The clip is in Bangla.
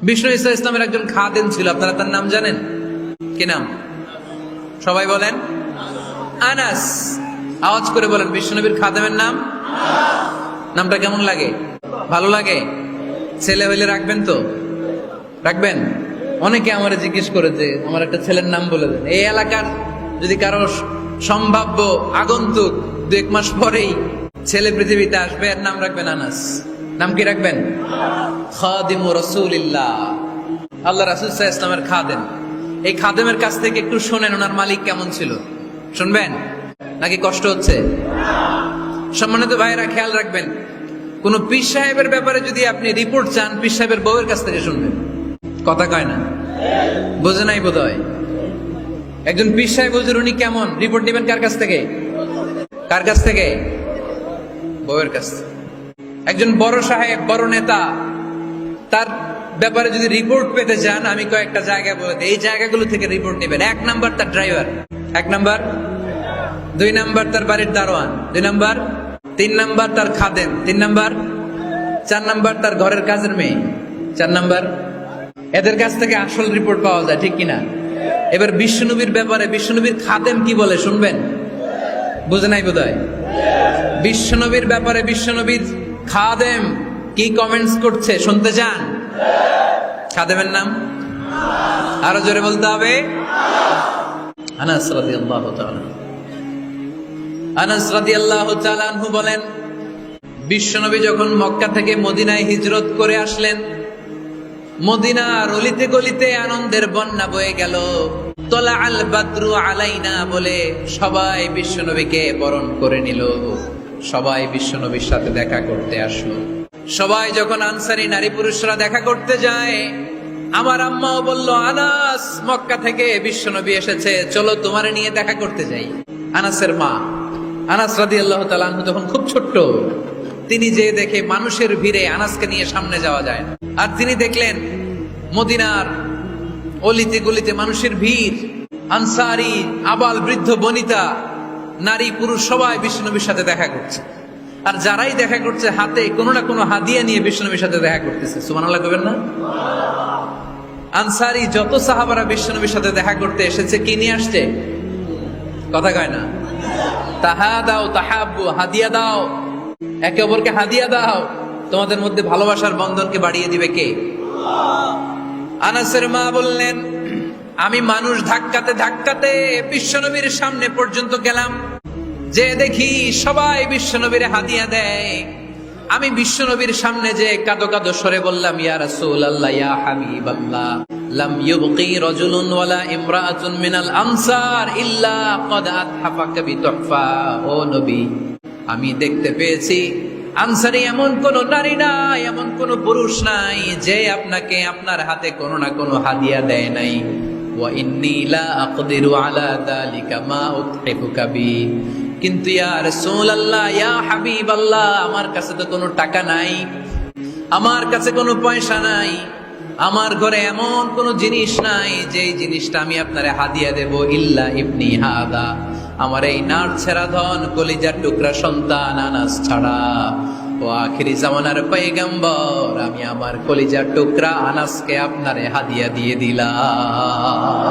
বিষ্ণু ঈসা ইসলামের একজন খাদেম ছিল, আপনারা তার নাম জানেন? কি নাম? সবাই বলেন আনাস। আওয়াজ করে বলেন, বিষ্ণুনবীর খাদেমের নাম। নামটা কেমন লাগে? ভালো লাগে? ছেলে হইলে রাখবেন তো? রাখবেন? অনেকে আমার জিজ্ঞেস করে যে আমার একটা ছেলের নাম বলে দেন। এই এলাকার যদি কারো সম্ভাব্য আগন্তুক 2-1 মাস পরেই ছেলে পৃথিবীতে আসবে, এর নাম রাখবেন আনাস। নাম কি রাখবেন? খাদিমু রাসূলিল্লাহ, আল্লাহ রাসূল সাল্লাল্লাহু আলাইহি ওয়াসাল্লামের খাদেম। এই খাদেমের কাছ থেকে একটু শোনেন ওনার মালিক কেমন ছিল। শুনবেন নাকি কষ্ট হচ্ছে? সম্মানিত ভাইরা, খেয়াল রাখবেন, কোন পীর সাহেবের ব্যাপারে যদি আপনি রিপোর্ট চান, পীর সাহেবের বউয়ের কাছ থেকে শুনবেন। কথা কয় না? বোঝে নাই বোধ হয়। একজন পীর সাহেব হুজুর উনি কেমন, রিপোর্ট নেবেন কার কাছ থেকে? কার কাছ থেকে? বউয়ের কাছ থেকে। একজন বড় সাহেব, বড় নেতা, তার ব্যাপারে যদি রিপোর্ট পেতে চান, আমি কয়েকটা জায়গা বলে দিই, এই জায়গাগুলো থেকে রিপোর্ট নেবেন। 1 নাম্বার তার ড্রাইভার, 1 নাম্বার। 2 নাম্বার তার বাড়ির দারোয়ান, 2 নাম্বার। 3 নাম্বার তার খাদেম, 3 নাম্বার। 4 নাম্বার তার ঘরের কাজের মেয়ে, 4 নাম্বার। এদের কাছ থেকে আসল রিপোর্ট পাওয়া যায়, ঠিক কিনা? এবার বিশ্বনবীর ব্যাপারে বিশ্বনবীর খাদেম কি বলে শুনবেন? বুঝে নাই বোধহয়। বিশ্বনবীর ব্যাপারে বিশ্বনবীর খাদেম কি কমেন্টস করছে শুনতে চান? খাদেমের নাম আরো জোরে বলতে হবে। আনাস রাদিয়াল্লাহু তাআলা, আনাস রাদিয়াল্লাহু তাআলা আনহু বলেন, বিশ্বনবী যখন মক্কা থেকে মদিনায় হিজরত করে আসলেন, মদিনার অলিতে গলিতে আনন্দের বন্যা বয়ে গেল। তলা আল বাদরু আলাইনা বলে সবাই বিশ্বনবীকে বরণ করে নিল, সবাই বিশ্বনবীর সাথে দেখা করতে আসলো। সবাই যখন আনসারী নারী পুরুষরা দেখা করতে যায়, আমার আম্মাও বলল, আনাস, মক্কা থেকে বিশ্বনবী এসেছে, চলো তোমারে নিয়ে দেখা করতে যাই। আনাসের মা আনাস রাদিয়াল্লাহু তাআলা আনহু তখন খুব ছোট্ট। তিনি যে দেখে মানুষের ভিড়ে আনাসকে নিয়ে সামনে যাওয়া যায় না। আর তিনি দেখলেন মদিনার অলিতে গলিতে মানুষের ভিড়, আনসারী, আবাল বৃদ্ধ বনিতা, নারী পুরুষ সবাই বিশ্বনবীর সাথে দেখা করছে। আর যারাই দেখা করছে হাতে কোনো না কোনো হাদিয়া নিয়ে বিশ্বনবীর সাথে দেখা করতেছে। সুবহানাল্লাহ কইবেন না? আনসারী যত সাহাবারা বিশ্বনবীর সাথে দেখা করতে এসেছে, কি নিয়ে আসছে? কথা কয় না? তাহাদাও তাহাব্বু, হাদিয়া দাও, একে অপরকে হাদিয়া দাও। তোমাদের মধ্যে ভালোবাসার বন্ধনকে বাড়িয়ে দিবে কে? আনাসের মা বললেন, আমি মানুষ ধাক্কাতে ধাক্কাতে বিশ্বনবীর সামনে পর্যন্ত গেলাম, যে দেখি সবাই বিশ্বনবীর হাদিয়া দেয়। আমি বিশ্বনবীর সামনে যে কাঁদো কাঁদো সরে বললাম, ইয়া রাসূলুল্লাহ, ইয়া হাবিবাল্লাহ, লাম ইউবকি রাজুলুন ওয়ালা ইমরাআতুন মিনাল আনসার ইল্লা ক্বাদ আতহাফাকা বিতুহফা। ও নবী, আমি দেখতে পেয়েছি আনসারী এমন কোন নারী নাই, এমন কোন পুরুষ নাই যে আপনাকে আপনার হাতে কোনো না কোনো হাদিয়া দেয় নাই। ওয়া ইন্নী লা আকদিরু আলা যালিকা মা উতহিফুকা বি। কিন্তু ইয়া রাসূলুল্লাহ, ইয়া হাবিবাল্লাহ, আমার কাছে তো কোনো টাকা নাই, আমার কাছে কোনো পয়সা নাই, আমার ঘরে এমন কোনো জিনিস নাই যে জিনিসটা আমি আপনারে হাদিয়া দেব, ইল্লা ইবনি হাদা, আমার এই নার ছেড়া ধন কলিজার টুকরা সন্তান আনাস ছাড়া। ও আখিরি জামানার পয়গম্বর, আমি আমার কলিজার টুকরা আনাসকে আপনারে হাদিয়া দিয়ে দিলাম।